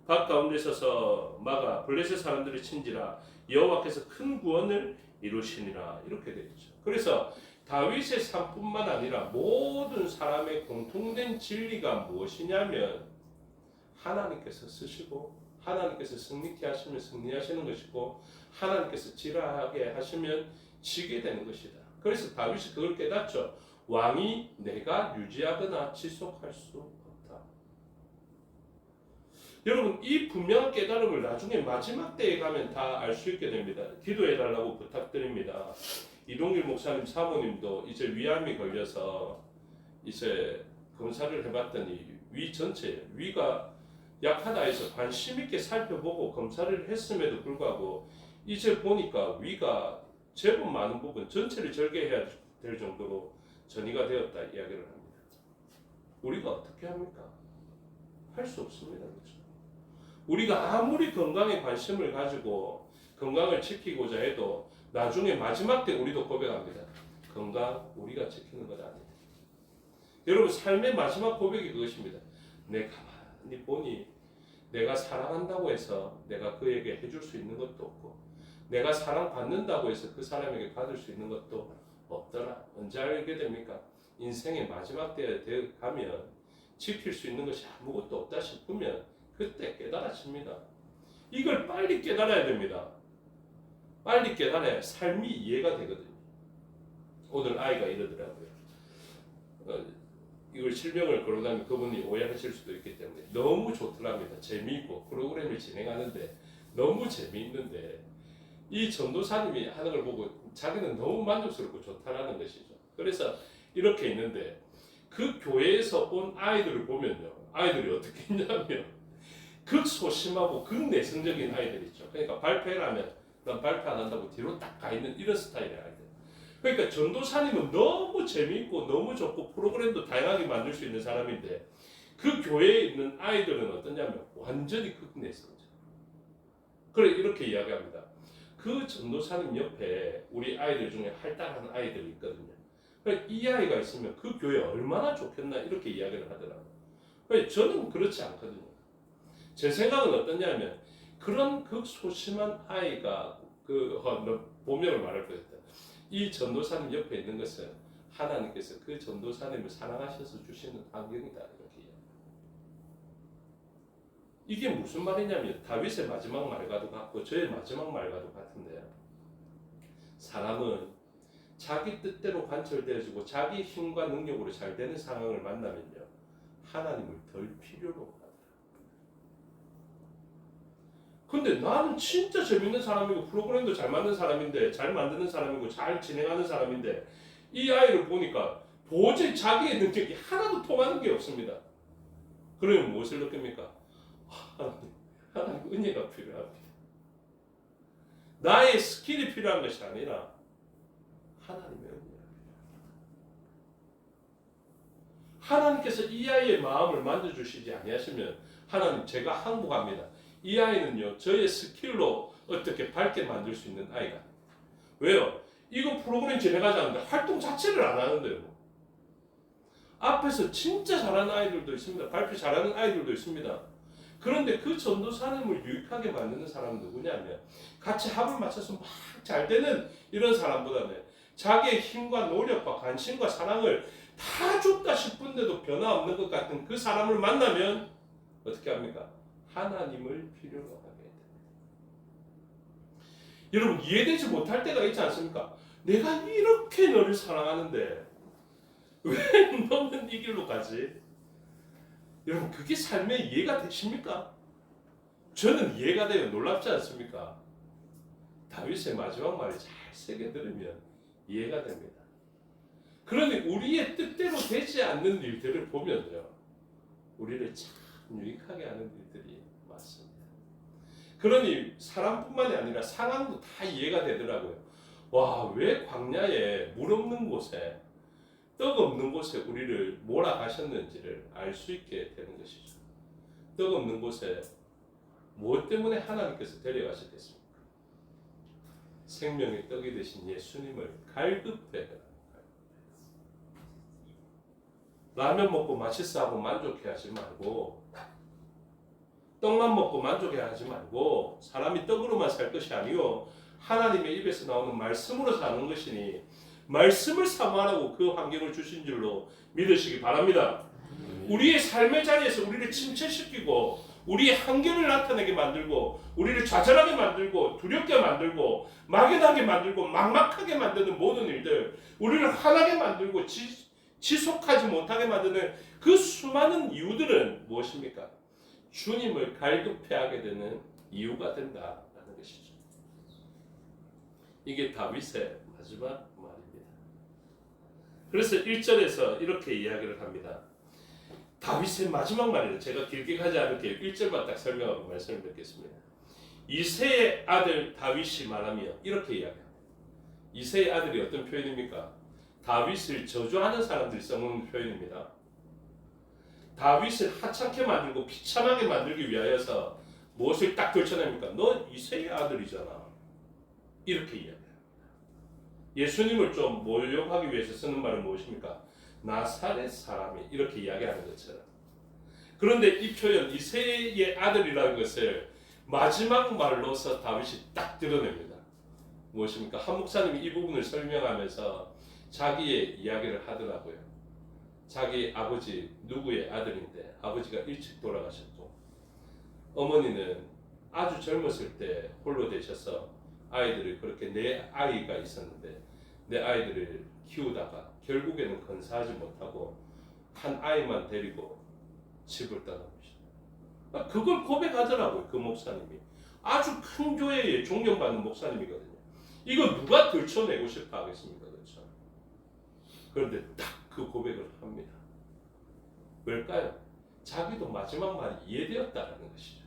밭 가운데 서서 막아 블레셋 사람들이 친지라 여호와께서 큰 구원을 이루시니라 이렇게 되어 있죠. 그래서 다윗의 삶뿐만 아니라 모든 사람의 공통된 진리가 무엇이냐면 하나님께서 쓰시고 하나님께서 승리케 하시면 승리하시는 것이고 하나님께서 지라하게 하시면 지게 되는 것이다. 그래서 다윗이 그걸 깨닫죠. 왕이 내가 유지하거나 지속할 수 없다. 여러분 이 분명한 깨달음을 나중에 마지막 때에 가면 다 알 수 있게 됩니다. 기도해달라고 부탁드립니다. 이동길 목사님 사모님도 이제 위암이 걸려서 이제 검사를 해봤더니 위 전체 위가 약하다 해서 관심 있게 살펴보고 검사를 했음에도 불구하고 이제 보니까 위가 제법 많은 부분 전체를 절개해야 될 정도로 전이가 되었다 이야기를 합니다. 우리가 어떻게 합니까? 할 수 없습니다. 그렇죠? 우리가 아무리 건강에 관심을 가지고 건강을 지키고자 해도 나중에 마지막 때 우리도 고백합니다. 건강 우리가 지키는 것 아니다. 여러분 삶의 마지막 고백이 그것입니다. 내가 가만히 보니 내가 사랑한다고 해서 내가 그에게 해줄 수 있는 것도 없고 내가 사랑받는다고 해서 그 사람에게 받을 수 있는 것도 없더라. 언제 알게 됩니까? 인생의 마지막 때에 가면 지킬 수 있는 것이 아무것도 없다 싶으면 그때 깨달아집니다. 이걸 빨리 깨달아야 됩니다. 빨리 깨달아야 삶이 이해가 되거든요. 오늘 아이가 이러더라고요. 이걸 실명을 걸어가면 그분이 오해하실 수도 있기 때문에 너무 좋더랍니다. 재미있고 프로그램을 진행하는데 너무 재미있는데 이 전도사님이 하는 걸 보고 자기는 너무 만족스럽고 좋다라는 것이죠. 그래서 이렇게 있는데 그 교회에서 온 아이들을 보면요. 아이들이 어떻게 있냐면 극소심하고 극내성적인 아이들 있죠. 그러니까 발표를 하면 난 발표 안 한다고 뒤로 딱 가 있는 이런 스타일의 아이들. 그러니까 전도사님은 너무 재미있고 너무 좋고 프로그램도 다양하게 만들 수 있는 사람인데 그 교회에 있는 아이들은 어떠냐면 완전히 극내성적. 그래 이렇게 이야기합니다. 그 전도사님 옆에 우리 아이들 중에 활달한 아이들이 있거든요. 그러니까 이 아이가 있으면 그 교회 얼마나 좋겠나 이렇게 이야기를 하더라고요. 그러니까 저는 그렇지 않거든요. 제 생각은 어떠냐면 그런 극소심한 아이가 본명을 말할 뻔했다. 이 전도사님 옆에 있는 것은 하나님께서 그 전도사님을 사랑하셔서 주시는 환경이다 이렇게 이야기합니다. 이게 무슨 말이냐면 다윗의 마지막 말과도 같고 저의 마지막 말과도 같은데요. 사람은 자기 뜻대로 관철되어지고 자기 힘과 능력으로 잘 되는 상황을 만나면요. 하나님을 덜 필요로 하더라. 근데 나는 진짜 재밌는 사람이고 프로그램도 잘 만든 사람인데 잘 만드는 사람이고 잘 진행하는 사람인데 이 아이를 보니까 도저히 자기의 능력이 하나도 통하는 게 없습니다. 그러면 무엇을 느낍니까? 하나님 은혜가 필요합니다. 나의 스킬이 필요한 것이 아니라 하나님의 은혜가 필요합니다. 하나님께서 이 아이의 마음을 만져주시지 아니하시면 하나님 제가 항복합니다. 이 아이는요 저의 스킬로 어떻게 밝게 만들 수 있는 아이가 왜요? 이거 프로그램 진행하지 않는데 활동 자체를 안 하는데요. 앞에서 진짜 잘하는 아이들도 있습니다. 발표 잘하는 아이들도 있습니다. 그런데 그 전도사님을 유익하게 만드는 사람은 누구냐면 같이 합을 맞춰서 막 잘 되는 이런 사람보다는 자기의 힘과 노력과 관심과 사랑을 다 줬다 싶은데도 변화 없는 것 같은 그 사람을 만나면 어떻게 합니까? 하나님을 필요로 하게 됩니다. 여러분 이해되지 못할 때가 있지 않습니까? 내가 이렇게 너를 사랑하는데 왜 너는 이 길로 가지? 여러분 그게 삶의 이해가 되십니까? 저는 이해가 돼요. 놀랍지 않습니까? 다윗의 마지막 말을 잘 새겨 들으면 이해가 됩니다. 그러니 우리의 뜻대로 되지 않는 일들을 보면요, 우리를 참 유익하게 하는 일들이 많습니다. 그러니 사람뿐만이 아니라 상황도 다 이해가 되더라고요. 와, 왜 광야에 물 없는 곳에 떡 없는 곳에 우리를 몰아가셨는지를 알 수 있게 되는 것이죠. 떡 없는 곳에 무엇 때문에 하나님께서 데려가셨겠습니까? 생명의 떡이 되신 예수님을 갈급해라. 라면 먹고 맛있어 하고 만족해 하지 말고, 떡만 먹고 만족해 하지 말고, 사람이 떡으로만 살 것이 아니요 하나님의 입에서 나오는 말씀으로 사는 것이니 말씀을 사모하라고 그 환경을 주신 줄로 믿으시기 바랍니다. 우리의 삶의 자리에서 우리를 침체시키고 우리의 한계를 나타내게 만들고 우리를 좌절하게 만들고 두렵게 만들고 막연하게 만들고 막막하게 만드는 모든 일들, 우리를 화나게 만들고 지속하지 못하게 만드는 그 수많은 이유들은 무엇입니까? 주님을 갈급해하게 되는 이유가 된다라는 것이죠. 이게 다윗의 마지막 말입니다. 그래서 1절에서 이렇게 이야기를 합니다. 다윗의 마지막 말이에요. 제가 길게 가지 않을게요. 1절만 딱 설명하고 말씀을 드리겠습니다. 이새의 아들 다윗이 말하며 이렇게 이야기합니다. 이새의 아들이 어떤 표현입니까? 다윗을 저주하는 사람들이 써놓은 표현입니다. 다윗을 하찮게 만들고 비참하게 만들기 위하여서 무엇을 딱 들춰냅니까? 너 이새의 아들이잖아. 이렇게 이야기합니다. 예수님을 좀 모욕하기 위해서 쓰는 말은 무엇입니까? 나사렛 사람이, 이렇게 이야기하는 것처럼. 그런데 이 표현 이새의 아들이라는 것을 마지막 말로서 다윗이 딱 드러냅니다. 무엇입니까? 한 목사님이 이 부분을 설명하면서 자기의 이야기를 하더라고요. 자기 아버지 누구의 아들인데 아버지가 일찍 돌아가셨고 어머니는 아주 젊었을 때 홀로 되셔서 아이들을, 그렇게 네 아이가 있었는데 내 아이들을 키우다가 결국에는 건사하지 못하고 한 아이만 데리고 집을 떠납니다. 그걸 고백하더라고요. 그 목사님이. 아주 큰 교회에 존경받는 목사님이거든요. 이거 누가 들춰내고 싶어 하겠습니까? 그렇죠? 그런데 딱 그 고백을 합니다. 왜일까요? 자기도 마지막 말이 이해되었다는 것이죠.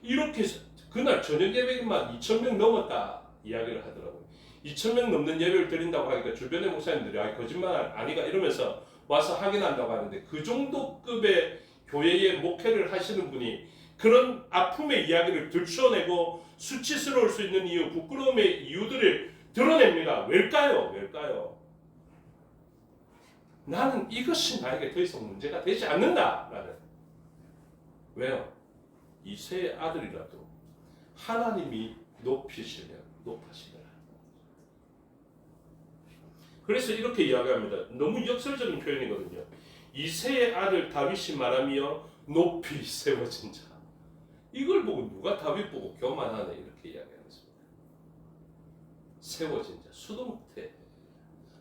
이렇게 그날 저녁 예배만 2,000명 넘었다 이야기를 하더라고요. 2,000명 넘는 예배를 드린다고 하니까 주변의 목사님들이 거짓말 아니가 이러면서 와서 확인한다고 하는데, 그 정도 급의 교회의 목회를 하시는 분이 그런 아픔의 이야기를 들춰내고 수치스러울 수 있는 이유, 부끄러움의 이유들을 드러냅니다. 왜일까요? 왜일까요? 나는 이것이 나에게 더 이상 문제가 되지 않는다라는. 왜요? 이새의 아들이라도 하나님이 높이시면 높아지더라. 그래서 이렇게 이야기합니다. 너무 역설적인 표현이거든요. 이새의 아들 다윗이 말하며 높이 세워진 자. 이걸 보고 누가 다윗 보고 교만하네 이렇게 이야기하겠습니다. 세워진 자, 수동태,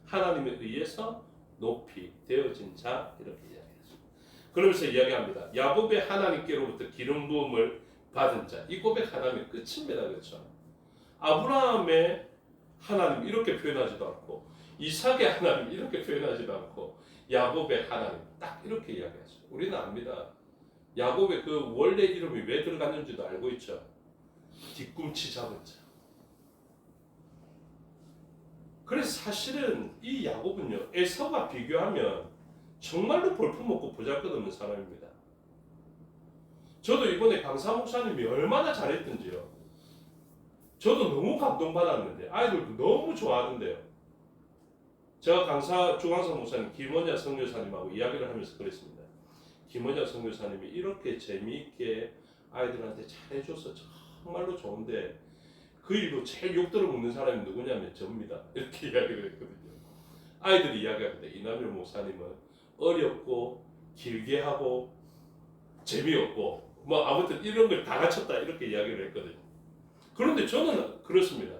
하나님에 의해서 높이 되어진 자, 이렇게 이야기했습니다. 그러면서 이야기합니다. 야곱의 하나님께로부터 기름 부음을 받은 자. 이 고백 하나님의 끝입니다. 그렇죠? 아브라함의 하나님 이렇게 표현하지도 않고, 이삭의 하나님 이렇게 표현하지도 않고, 야곱의 하나님 딱 이렇게 이야기하죠. 우리는 압니다. 야곱의 그 원래 이름이 왜 들어갔는지도 알고 있죠. 뒤꿈치 잡은 자. 그래서 사실은 이 야곱은요, 에서와 비교하면 정말로 볼품없고 보잘것없는 사람입니다. 저도 이번에 강사 목사님이 얼마나 잘했던지요. 저도 너무 감동받았는데 아이들도 너무 좋아하던데요. 제가 중앙사 목사님 김원자 선교사님하고 이야기를 하면서 그랬습니다. 김원자 선교사님이 이렇게 재미있게 아이들한테 잘해줘서 정말로 좋은데 그 일로 제일 욕 들어먹는 사람이 누구냐면 저입니다. 이렇게 이야기를 했거든요. 아이들이 이야기하는데 이남일 목사님은 어렵고 길게 하고 재미없고 뭐 아무튼 이런 걸 다 갖췄다 이렇게 이야기를 했거든요. 그런데 저는 그렇습니다.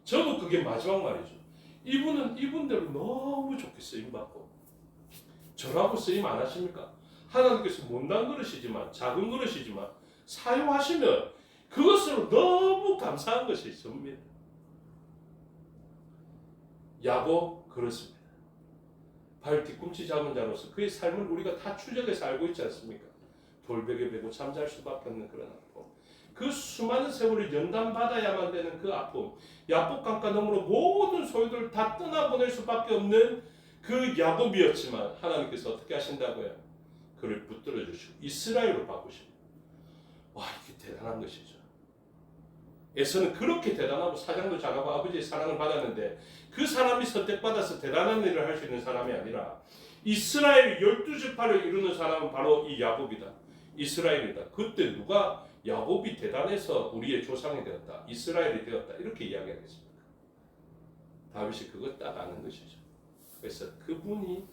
저도 그게 마지막 말이죠. 이분은 이분대로 너무 좋게 쓰임받고 저라고 쓰임 안 하십니까? 하나님께서 못난 그릇이지만 작은 그릇이지만 사용하시면 그것으로 너무 감사한 것이 접니다. 야곱 그렇습니다. 발 뒤꿈치 잡은 자로서 그의 삶을 우리가 다 추적해서 알고 있지 않습니까? 돌베개 베고 잠잘 수밖에 없는 그런 아픔. 그 수많은 세월을 연단받아야만 되는 그 아픔. 야복강가 너머로 모든 소유들을 다 떠나보낼 수밖에 없는 그 야곱이었지만 하나님께서 어떻게 하신다고요? 그를 붙들어 주시고 이스라엘로 바꾸십니다. 와, 이게 대단한 것이죠. 에서는 그렇게 대단하고 사장도 잘하고 아버지의 사랑을 받았는데 그 사람이 선택받아서 대단한 일을 할 수 있는 사람이 아니라 이스라엘 12지파를 이루는 사람은 바로 이 야곱이다. 이스라엘이다. 그때 누가 야곱이 대단해서 우리의 조상이 되었다. 이스라엘이 되었다. 이렇게 이야기하겠습니까? 다윗이 그것 딱 아는 것이죠. 그래서 그분이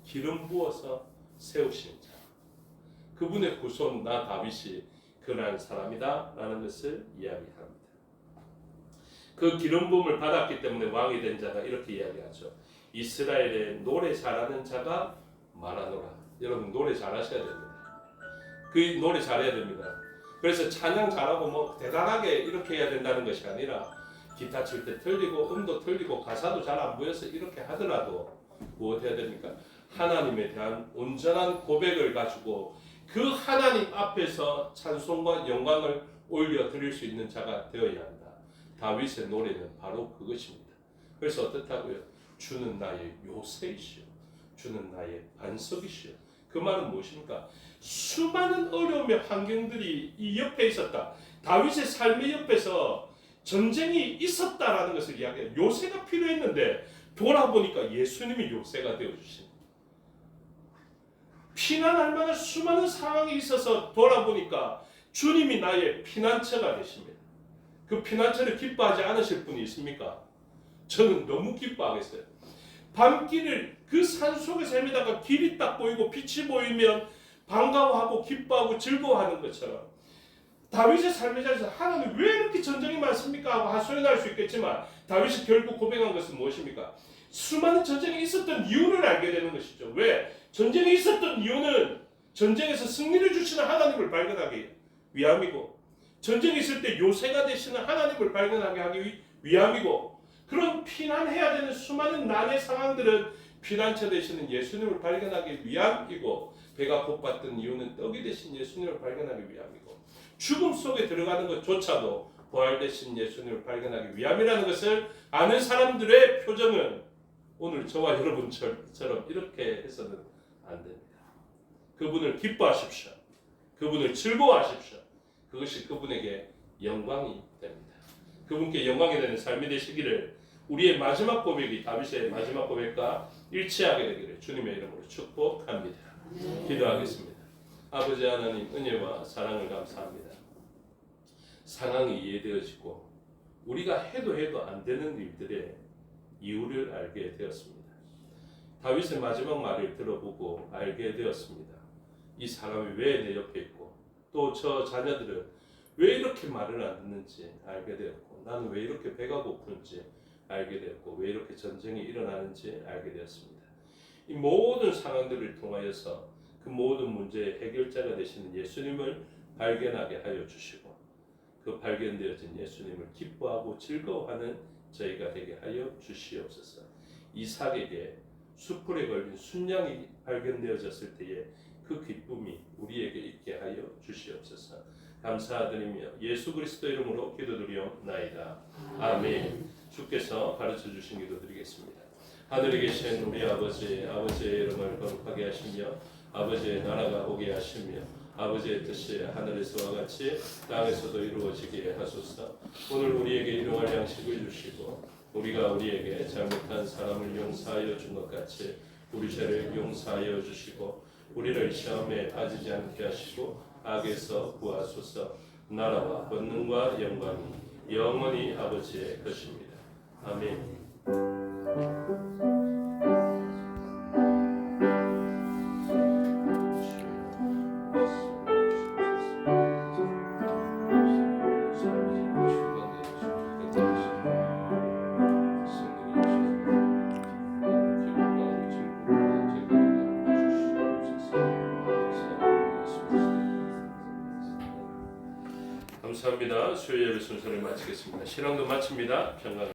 기름 부어서 세우시는 자. 그분의 후손 나 다윗이 그러한 사람이다 라는 것을 이야기합니다. 그 기름 부음을 받았기 때문에 왕이 된 자가 이렇게 이야기하죠. 이스라엘에 노래 잘하는 자가 말하노라. 여러분 노래 잘하셔야 됩니다. 그 노래 잘해야 됩니다. 그래서 찬양 잘하고 뭐 대단하게 이렇게 해야 된다는 것이 아니라 기타 칠 때 틀리고 음도 틀리고 가사도 잘 안 보여서 이렇게 하더라도 무엇 해야 됩니까? 하나님에 대한 온전한 고백을 가지고 그 하나님 앞에서 찬송과 영광을 올려 드릴 수 있는 자가 되어야 한다. 다윗의 노래는 바로 그것입니다. 그래서 어떻다고요? 주는 나의 요새이시오. 주는 나의 반석이시오. 그 말은 무엇입니까? 수많은 어려움의 환경들이 이 옆에 있었다. 다윗의 삶의 옆에서 전쟁이 있었다라는 것을 이야기해요. 요새가 필요했는데 돌아보니까 예수님이 요새가 되어주신 피난할 만한 수많은 상황이 있어서 돌아보니까 주님이 나의 피난처가 되십니다. 그 피난처를 기뻐하지 않으실 분이 있습니까? 저는 너무 기뻐하겠어요. 밤길을 그 산속에서 헤매다가 길이 딱 보이고 빛이 보이면 반가워하고 기뻐하고 즐거워하는 것처럼 다윗의 삶의 자리에서 하나님 왜 이렇게 전쟁이 많습니까? 하고 하소연할 수 있겠지만 다윗이 결국 고백한 것은 무엇입니까? 수많은 전쟁이 있었던 이유를 알게 되는 것이죠. 왜? 전쟁이 있었던 이유는 전쟁에서 승리를 주시는 하나님을 발견하기 위함이고 전쟁이 있을 때 요새가 되시는 하나님을 발견하게 하기 위함이고 그런 피난해야 되는 수많은 난의 상황들은 피난처 되시는 예수님을 발견하기 위함이고 배가 고팠던 이유는 떡이 되신 예수님을 발견하기 위함이고 죽음 속에 들어가는 것조차도 부활되신 예수님을 발견하기 위함이라는 것을 아는 사람들의 표정은 오늘 저와 여러분처럼 이렇게 해서는 안 됩니다. 그분을 기뻐하십시오. 그분을 즐거워하십시오. 그것이 그분에게 영광이 됩니다. 그분께 영광이 되는 삶이 되시기를 우리의 마지막 고백이 다윗의 마지막 고백과 일치하게 되기를 주님의 이름으로 축복합니다. 기도하겠습니다. 아버지 하나님 은혜와 사랑을 감사합니다. 상황이 이해되어지고 우리가 해도 안 되는 일들의 이유를 알게 되었습니다. 다윗의 마지막 말을 들어보고 알게 되었습니다. 이 사람이 왜 내 옆에 있고 또 저 자녀들은 왜 이렇게 말을 안 듣는지 알게 되었고 나는 왜 이렇게 배가 고픈지 알게 되었고 왜 이렇게 전쟁이 일어나는지 알게 되었습니다. 이 모든 상황들을 통하여서 그 모든 문제의 해결자가 되시는 예수님을 발견하게 하여 주시고 그 발견되어진 예수님을 기뻐하고 즐거워하는 저희가 되게 하여 주시옵소서. 이삭에게 수풀에 걸린 순양이 발견되어졌을 때에 그 기쁨이 우리에게 있게 하여 주시옵소서. 감사드리며 예수 그리스도 이름으로 기도드리옵나이다. 아멘. 주께서 가르쳐 주신 기도 드리겠습니다. 하늘에 계신 우리 아버지의 이름을 거룩하게 하시며 아버지의 나라가 오게 하시며 아버지의 뜻이 하늘에서와 같이 땅에서도 이루어지게 하소서. 오늘 우리에게 일용할 양식을 주시고 우리가 우리에게 잘못한 사람을 용서하여 준 것 같이 우리 죄를 용서하여 주시고 우리를 시험에 빠지지 않게 하시고 악에서 구하소서. 나라와 권능과 영광이 영원히 아버지의 것입니다. 아멘. 감사합니다. 수요 예배 순서를 마치겠습니다. 신앙도 마칩니다. 평강.